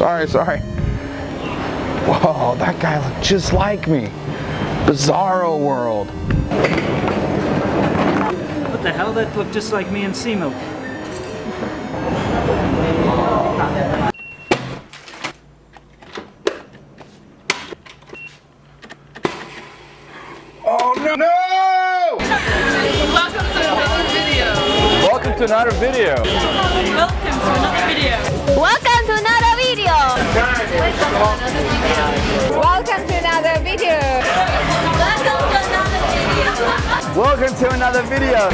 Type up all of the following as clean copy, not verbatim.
Sorry. Whoa, that guy looked just like me. Bizarro world. What the hell? That looked just like me and Cmilk. Oh no! No! Welcome to another video. Welcome to another video. Welcome to another video. Welcome to another video.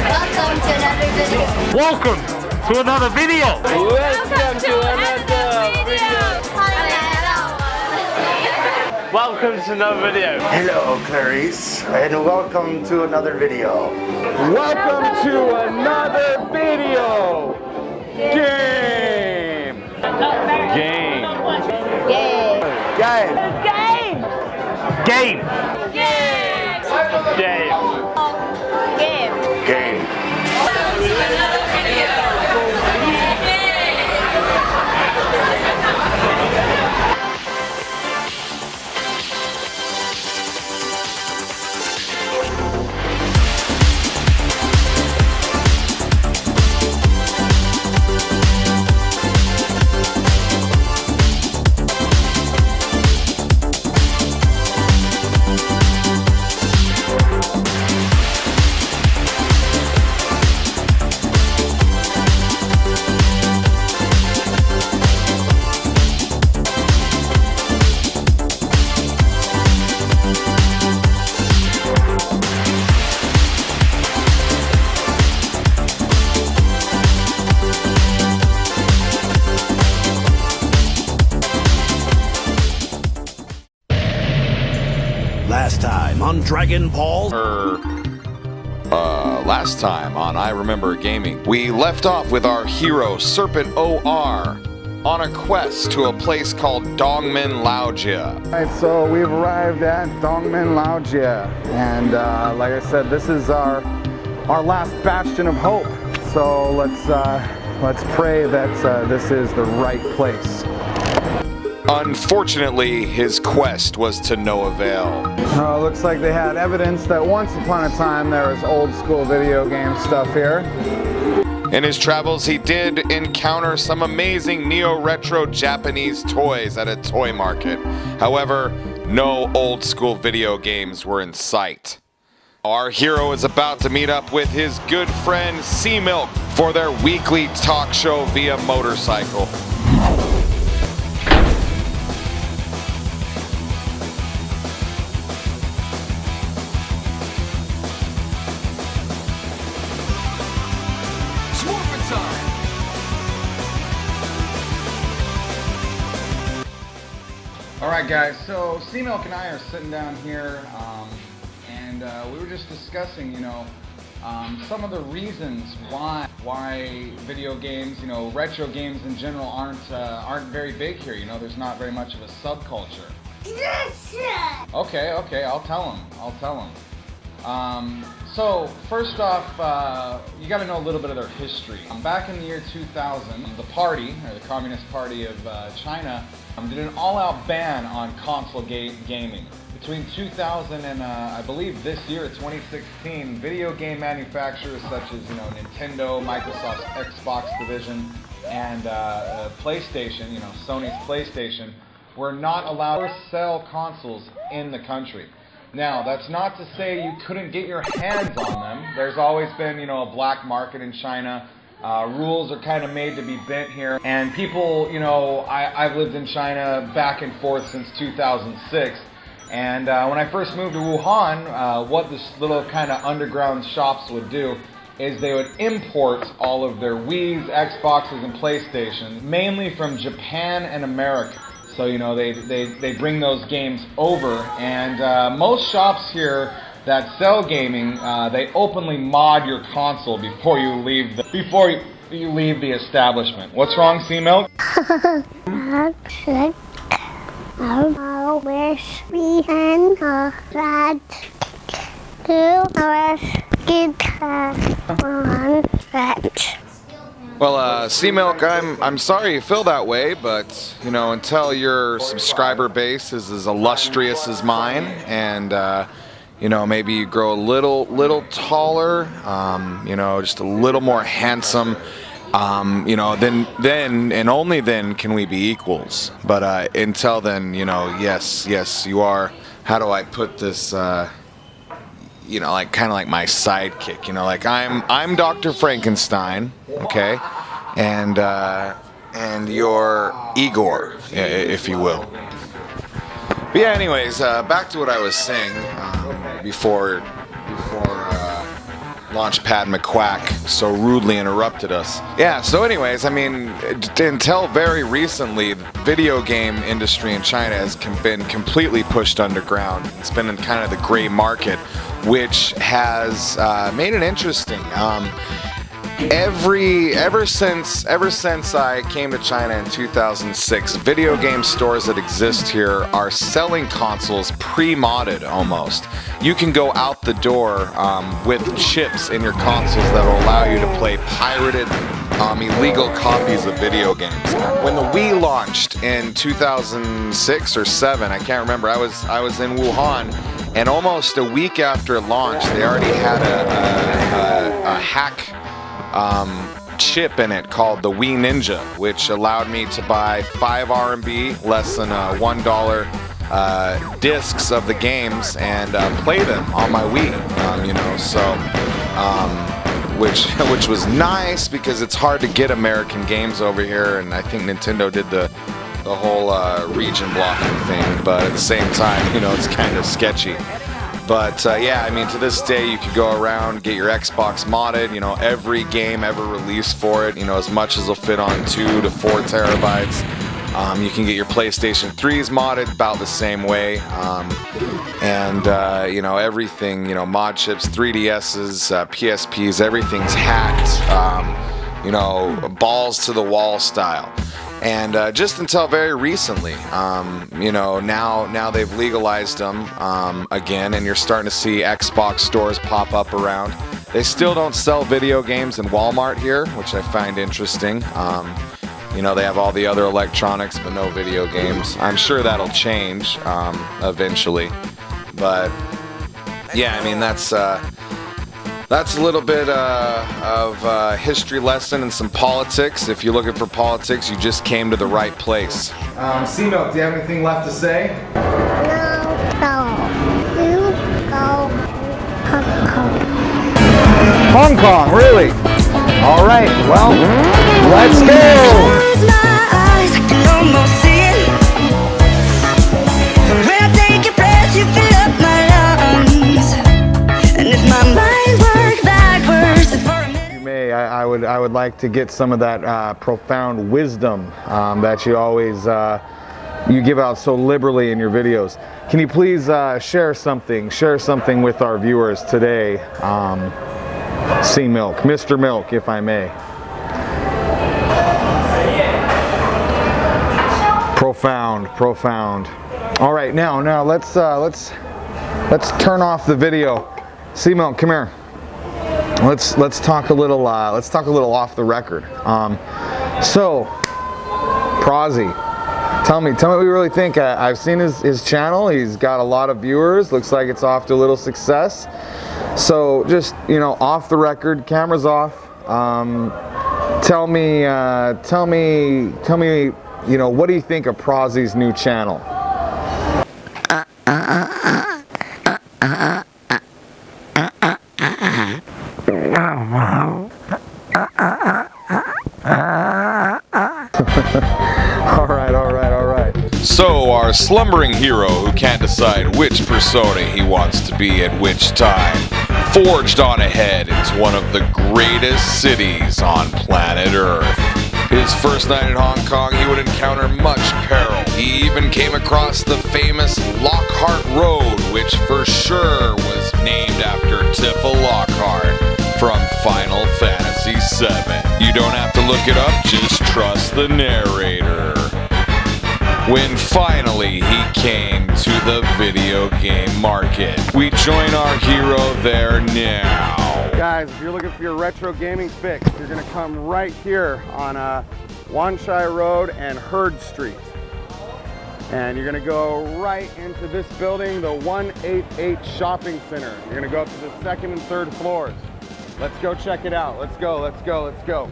Welcome to another video. Welcome to another video. Welcome to another video. Hello, Clarice, and welcome to another video. Welcome to another video. Game. Game. Game. Game. Game. Last time on Dragon Ball. Last time on I Remember Gaming, we left off with our hero SerpentO.R on a quest to a place called Dongmen Laojia. Alright, so we've arrived at Dongmen Laojia, and like I said, this is our last bastion of hope. So let's pray that this is the right place. Unfortunately, his quest was to no avail. It looks like they had evidence that once upon a time there was old school video game stuff here. In his travels, he did encounter some amazing neo-retro Japanese toys at a toy market. However, no old school video games were in sight. Our hero is about to meet up with his good friend Cmilk for their weekly talk show via motorcycle. Alright guys, so Cmilk and I are sitting down here and we were just discussing, some of the reasons why video games, retro games in general aren't very big here. There's not very much of a subculture. Okay, I'll tell him. So first off, you got to know a little bit of their history. Back in the year 2000, the party, or the Communist Party of China, did an all-out ban on console gaming. Between 2000 and I believe this year, 2016, video game manufacturers such as Nintendo, Microsoft's Xbox division, and PlayStation, Sony's PlayStation, were not allowed to sell consoles in the country. Now, that's not to say you couldn't get your hands on them. There's always been, a black market in China. Rules are kind of made to be bent here. And people, I've lived in China back and forth since 2006. And when I first moved to Wuhan, what this little kind of underground shops would do is they would import all of their Wii's, Xboxes, and PlayStations, mainly from Japan and America. So, they bring those games over, and most shops here that sell gaming, they openly mod your console before you leave the establishment. What's wrong, Cmilk? I wish we can glad to our good one fetch. Well, Cmilk, I'm sorry you feel that way, but you know, until your subscriber base is as illustrious as mine, and you know, maybe you grow a little taller, you know, just a little more handsome, you know, then and only then can we be equals. But until then, you know, yes, you are. How do I put this? You know, like kind of like my sidekick. You know, like I'm Dr. Frankenstein, okay, and you're Igor, if you will. But yeah, anyways, back to what I was saying before Launchpad McQuack so rudely interrupted us. Yeah, so anyways, I mean, until very recently, the video game industry in China has been completely pushed underground. It's been in kind of the gray market, which has made it interesting. Ever since I came to China in 2006, video game stores that exist here are selling consoles pre-modded almost. You can go out the door with chips in your consoles that will allow you to play pirated, illegal copies of video games. When the Wii launched in 2006 or 7, I can't remember. I was in Wuhan, and almost a week after it launched, they already had a hack chip in it called the Wii Ninja, which allowed me to buy 5 RMB, less than $1 discs of the games and play them on my Wii. You know, so which was nice because it's hard to get American games over here, and I think Nintendo did the whole region blocking thing, but at the same time, you know, it's kind of sketchy. But yeah, I mean, to this day, you could go around, get your Xbox modded, you know, every game ever released for it, you know, as much as will fit on 2 to 4 terabytes. You can get your PlayStation 3s modded about the same way. You know, everything, you know, mod chips, 3DSs, PSPs, everything's hacked, you know, balls to the wall style. And just until very recently, you know, now they've legalized them again, and you're starting to see Xbox stores pop up around. They still don't sell video games in Walmart here, which I find interesting. You know, they have all the other electronics, but no video games. I'm sure that'll change eventually. But yeah, I mean, that's a little bit of history lesson and some politics. If you're looking for politics, you just came to the right place. Cmilk, do you have anything left to say? No. You go Hong Kong. Hong Kong, really? All right, well, let's go. I would like to get some of that profound wisdom that you always you give out so liberally in your videos. Can you please share something with our viewers today, Cmilk, Mr. Milk, if I may? Profound. All right, now let's turn off the video. Cmilk, come here. Let's talk a little off the record. So, Prozzy, tell me what you really think. I've seen his channel. He's got a lot of viewers. Looks like it's off to a little success. So, just, you know, off the record, cameras off. Tell me, you know, what do you think of Prozzy's new channel? All right. So, our slumbering hero who can't decide which persona he wants to be at which time forged on ahead into one of the greatest cities on planet Earth. His first night in Hong Kong, he would encounter much peril. He even came across the famous Lockhart Road, which for sure was named after Tifa Lockhart from Final Fantasy VII. You don't have to look it up, just trust the narrator. when finally he came to the video game market. We join our hero there now. Guys, if you're looking for your retro gaming fix, you're gonna come right here on Wanchai Road and Hurd Street. And you're gonna go right into this building, the 188 Shopping Center. You're gonna go up to the 2nd and 3rd floors. Let's go check it out. Let's go, let's go, let's go.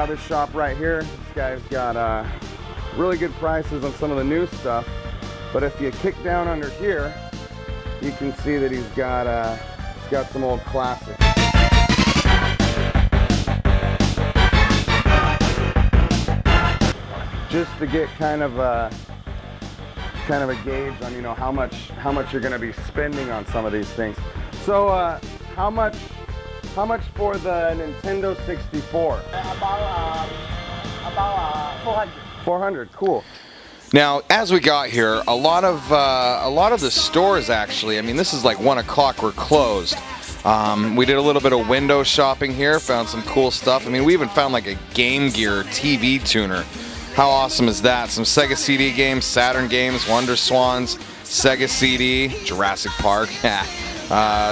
This shop right here, this guy's got really good prices on some of the new stuff, but if you kick down under here, you can see that he's got some old classics. Just to get kind of a gauge on, you know, how much you're going to be spending on some of these things. So how much for the Nintendo 64? About 400. 400, cool. Now, as we got here, a lot of the stores actually, I mean, this is like 1 o'clock, we're closed. We did a little bit of window shopping here, found some cool stuff. I mean, we even found like a Game Gear TV tuner. How awesome is that? Some Sega CD games, Saturn games, Wonder Swans, Sega CD, Jurassic Park.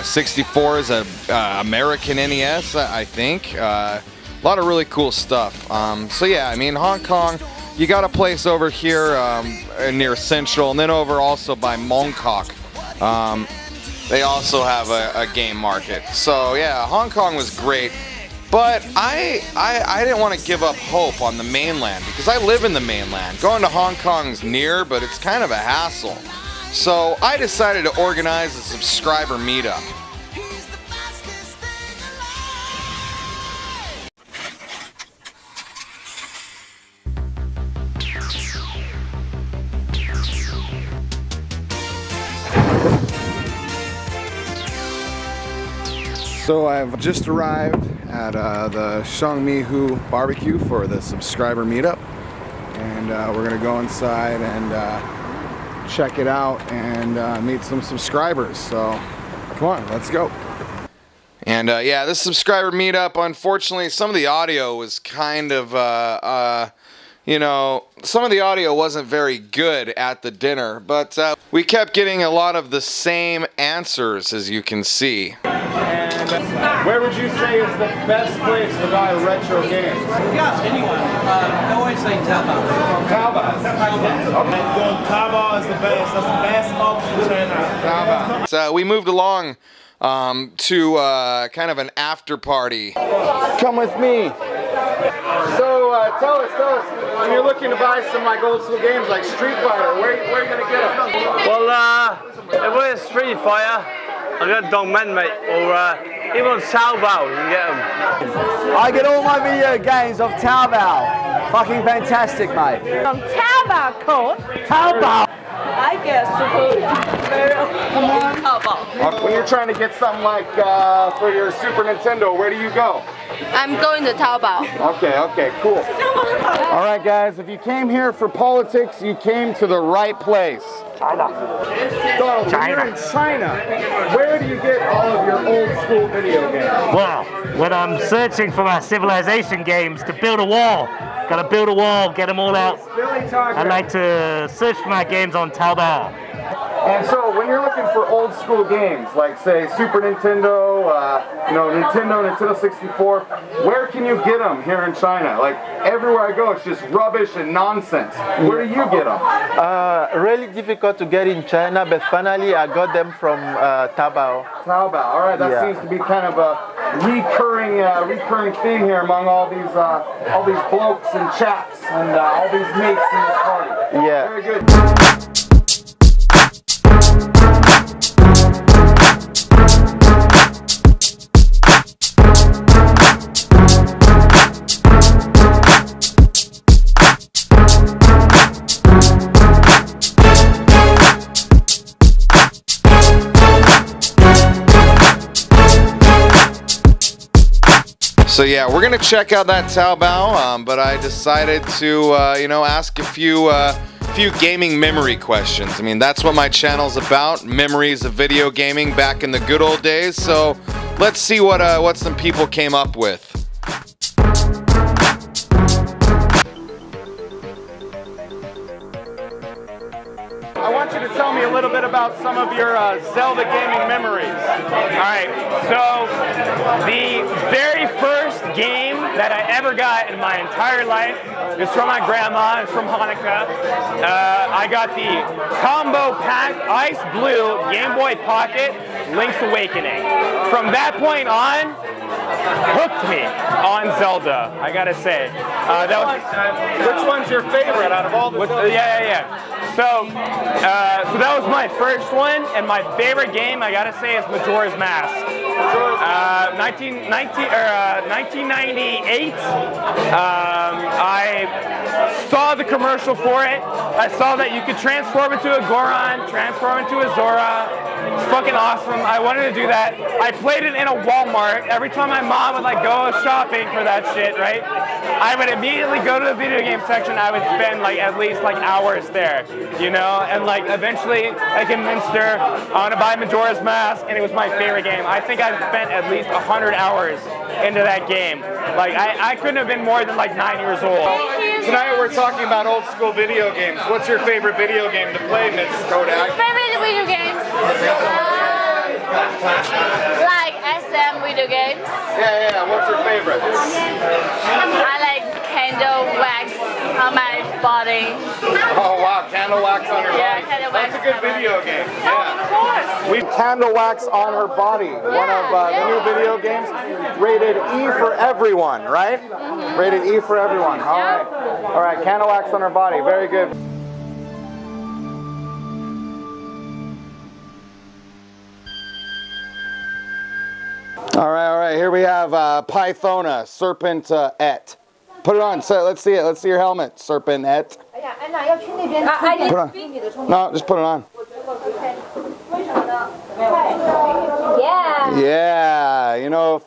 64 is a American NES, I think. A lot of really cool stuff. So yeah, I mean, Hong Kong, you got a place over here near Central, and then over also by Mongkok. They also have a game market. So yeah, Hong Kong was great. But I didn't want to give up hope on the mainland because I live in the mainland. Going to Hong Kong's near, but it's kind of a hassle. So I decided to organize a subscriber meetup. So I've just arrived at the Shangmihu barbecue for the subscriber meetup, and we're gonna go inside and check it out and meet some subscribers. So come on, let's go. And yeah, this subscriber meetup, unfortunately, some of the audio was kind of, you know, some of the audio wasn't very good at the dinner, but we kept getting a lot of the same answers, as you can see. And where would you say is the best place to buy retro games? Yeah, anyone. I always say Taobao. Taobao. Okay. Taobao is the best. That's the best option in China. Taobao. So we moved along to kind of an after party. Come with me. So tell us, when you're looking to buy some like old school games like Street Fighter, where are you gonna get them? Well, if we're Street Fighter, I got Dongmen, mate, or even on Taobao, you can get them. I get all my video games off Taobao. Fucking fantastic, mate. From Taobao code. Taobao! I guess peril. Come on. Taobao. When you're trying to get something like for your Super Nintendo, where do you go? I'm going to Taobao. Okay, cool. All right, guys, if you came here for politics, you came to the right place. China. So, when you're in China, where do you get all of your old school video games? Well, when I'm searching for my civilization games to build a wall, gotta build a wall, get them all out. I like to search for my games on Taobao. And so, when you're looking for old school games, like say Super Nintendo, Nintendo 64, where can you get them here in China? Like everywhere I go, it's just rubbish and nonsense. Where do you get them? Really difficult to get in China, but finally I got them from Taobao. Taobao. All right, that seems to be kind of a recurring theme here among all these blokes and chaps and all these mates in this party. Yeah. Very good. So yeah, we're gonna check out that Taobao, but I decided to, you know, ask a few gaming memory questions. I mean, that's what my channel's about, memories of video gaming back in the good old days. So let's see what some people came up with. I want you to tell me a little bit about some of your Zelda gaming memories. Alright, so the very first game that I ever got in my entire life is from my grandma. It's from Hanukkah. I got the combo pack Ice Blue Game Boy Pocket Link's Awakening. From that point on, hooked me on Zelda, I gotta say. Which one's your favorite out of all the Zelda? So that was my first one, and my favorite game, I gotta say, is Majora's Mask. 1998, I saw the commercial for it. I saw that you could transform into a Goron, transform into a Zora. It's fucking awesome. I wanted to do that. I played it in a Walmart. Every time my mom would like go shopping for that shit, right? I would immediately go to the video game section. I would spend like at least like hours there, you know? And like eventually I convinced her I want to buy Majora's Mask, and it was my favorite game. I think I've spent at least 100 hours into that game. Like I couldn't have been more than like 9 years old. Tonight we're talking about old school video games. What's your favorite video game to play, Miss Kodak? Favorite video games? Like SM video games. Yeah. What's your favorite? I like candle wax on my body. Oh wow, candle wax on your body. Candle wax. That's a good video game. Yeah. Of course. We've candle wax on her body. One of the new video games, rated E for everyone, right? Rated E for everyone. All right, candle wax on her body. Very good. All right. Here we have Pythona, SerpentZA. Put it on. So let's see it. Let's see your helmet, SerpentZA. Put it on. No, just put it on. Yeah. You know,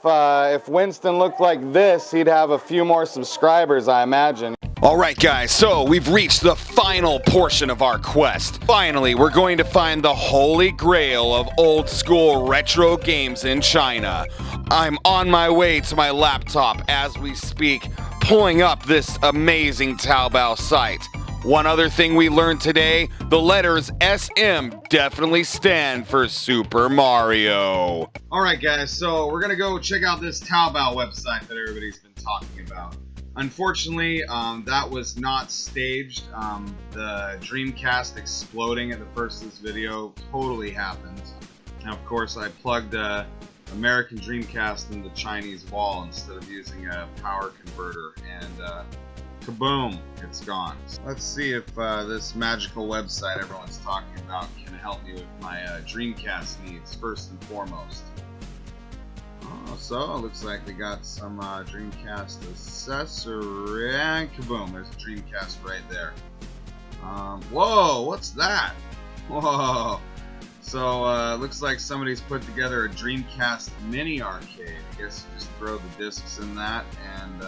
if Winston looked like this, he'd have a few more subscribers, I imagine. Alright guys, so we've reached the final portion of our quest. Finally, we're going to find the holy grail of old school retro games in China. I'm on my way to my laptop as we speak, pulling up this amazing Taobao site. One other thing we learned today, the letters SM definitely stand for Super Mario. Alright guys, so we're gonna go check out this Taobao website that everybody's been talking about. Unfortunately, that was not staged. The Dreamcast exploding at the first of this video totally happened. And of course, I plugged the American Dreamcast in the Chinese wall instead of using a power converter, and kaboom, it's gone. So let's see if this magical website everyone's talking about can help me with my Dreamcast needs, first and foremost. So it looks like they got some Dreamcast accessory, and kaboom, there's a Dreamcast right there. Whoa, what's that? Whoa. So it looks like somebody's put together a Dreamcast mini arcade. I guess you just throw the discs in that and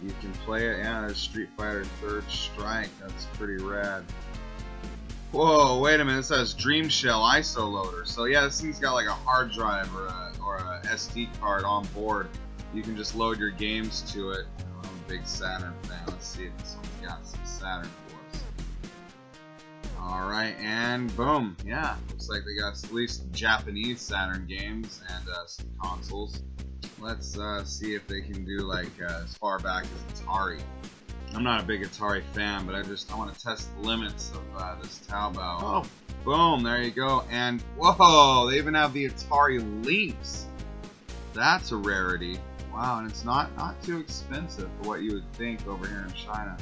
you can play it. Yeah, there's Street Fighter 3rd Strike. That's pretty rad. Whoa, wait a minute, this has Dream Shell ISO loader. So yeah, this thing's got like a hard drive or a SD card on board. You can just load your games to it. I'm a big Saturn fan. Let's see if this one's got some Saturn for us. Alright, and boom. Yeah, looks like they got at least Japanese Saturn games and some consoles. Let's see if they can do like as far back as Atari. I'm not a big Atari fan, but I want to test the limits of this Taobao. Oh, boom, there you go. And whoa, they even have the Atari Lynx. That's a rarity. Wow, and it's not too expensive for what you would think over here in China.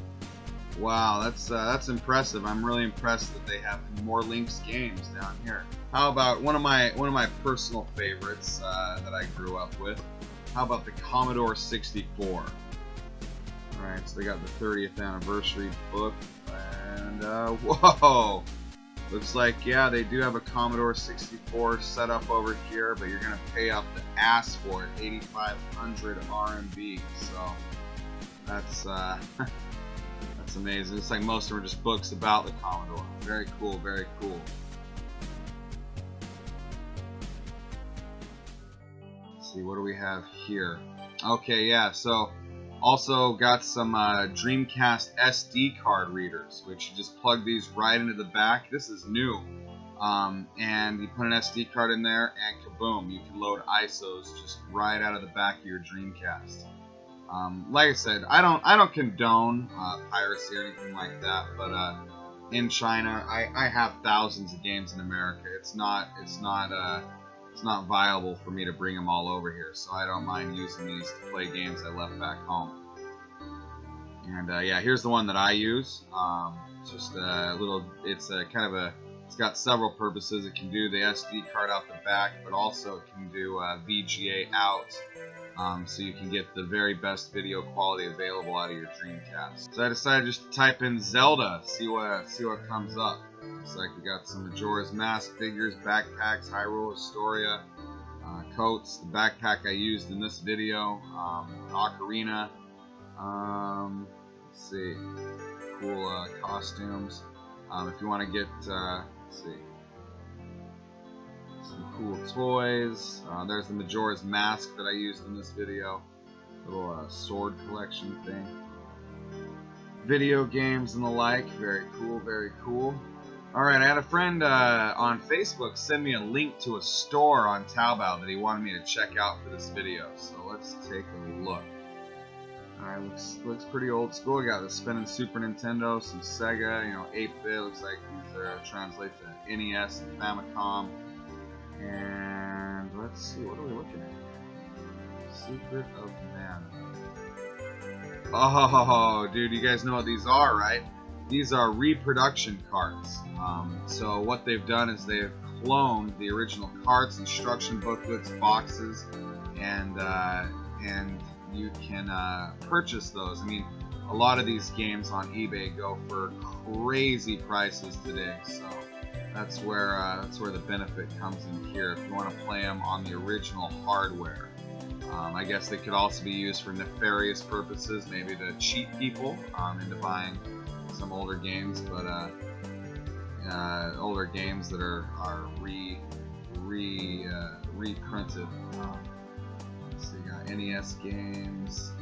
Wow, that's impressive. I'm really impressed that they have more Lynx games down here. How about one of my personal favorites that I grew up with? How about the Commodore 64? Alright, so they got the 30th anniversary book, and whoa! Looks like, yeah, they do have a Commodore 64 set up over here, but you're gonna pay up the ass for it, 8,500 RMB. So that's that's amazing. It's like most of them are just books about the Commodore. Very cool, very cool. Let's see, what do we have here? Okay, yeah, so also got some Dreamcast SD card readers, which you just plug these right into the back. This is new. And you put an SD card in there and kaboom, you can load ISOs just right out of the back of your Dreamcast. Like I said, I don't condone piracy or anything like that, but in China, I have thousands of games in America. It's not viable for me to bring them all over here, so I don't mind using these to play games I left back home. And yeah, here's the one that I use. Just a little, it's got several purposes. It can do the SD card out the back, but also it can do VGA out, so you can get the very best video quality available out of your Dreamcast. So I decided just to type in Zelda, see what comes up. Looks like we got some Majora's Mask figures, backpacks, Hyrule Historia, coats, the backpack I used in this video, Ocarina, let's see, cool costumes. If you want to get, let's see, some cool toys. There's the Majora's Mask that I used in this video, little sword collection thing. Video games and the like, very cool, very cool. Alright, I had a friend on Facebook send me a link to a store on Taobao that he wanted me to check out for this video. So let's take a look. Alright, looks pretty old school. We got the spinning Super Nintendo, some Sega, 8-bit. Looks like these translate to NES and Famicom. And let's see, what are we looking at? Secret of Mana. Oh, dude, you guys know what these are, right? These are reproduction carts. So what they've done is they've cloned the original carts, instruction booklets, boxes, and you can purchase those. I mean, a lot of these games on eBay go for crazy prices today, so that's where the benefit comes in here. If you want to play them on the original hardware, I guess they could also be used for nefarious purposes, maybe to cheat people into buying some older games, but older games that are reprinted. Let's see, got NES games,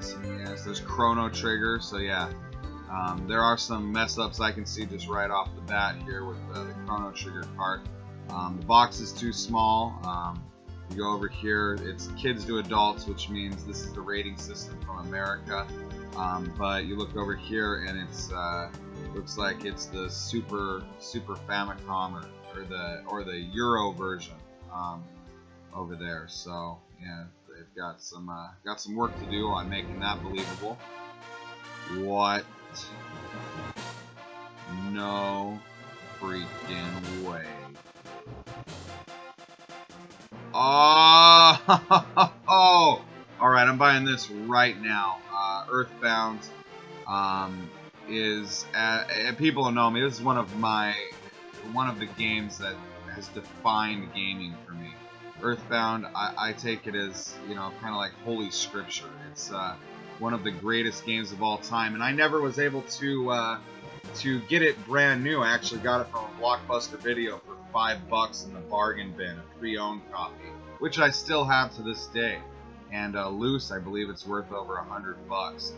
SNES. There's Chrono Trigger. So yeah, there are some mess ups I can see just right off the bat here with the Chrono Trigger cart. The box is too small. You go over here, it's kids to adults, which means this is the rating system from America. But you look over here and it's looks like it's the Super Famicom or the Euro version over there. So yeah, they've got some work to do on making that believable. What? No freaking way. Oh! Alright, I'm buying this right now. Earthbound is, people know me, this is one of the games that has defined gaming for me. Earthbound, I take it as, kind of like holy scripture. It's one of the greatest games of all time, and I never was able to get it brand new. I actually got it from a Blockbuster video for $5 in the bargain bin, a pre-owned copy, which I still have to this day. And loose, I believe it's worth over $100.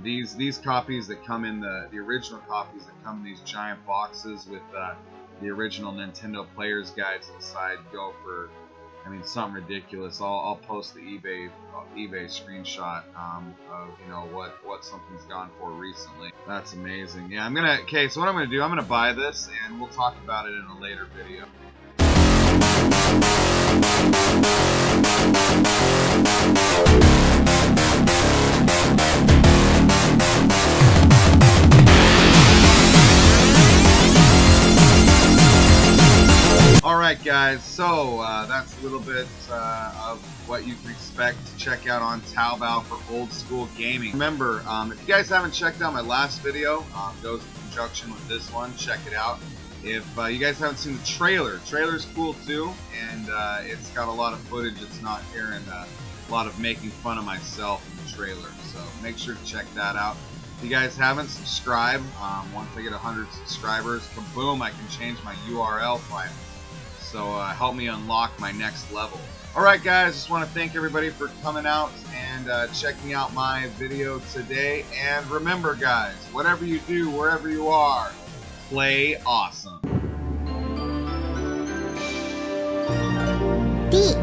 These copies that come in the original copies that come in these giant boxes with the original Nintendo Player's Guides inside go for, I mean, something ridiculous. I'll post the eBay screenshot of what something's gone for recently. That's amazing. Yeah, so what I'm gonna do, I'm gonna buy this and we'll talk about it in a later video. Alright guys, so that's a little bit of what you can expect to check out on Taobao for old school gaming. Remember, if you guys haven't checked out my last video, goes in conjunction with this one, check it out. If you guys haven't seen the trailer's cool too, and it's got a lot of footage. It's not here, and a lot of making fun of myself in the trailer. So make sure to check that out. If you guys haven't, subscribe. Once I get 100 subscribers, kaboom, I can change my URL finally. So help me unlock my next level. Alright guys, just want to thank everybody for coming out and checking out my video today. And remember guys, whatever you do, wherever you are, play awesome. D.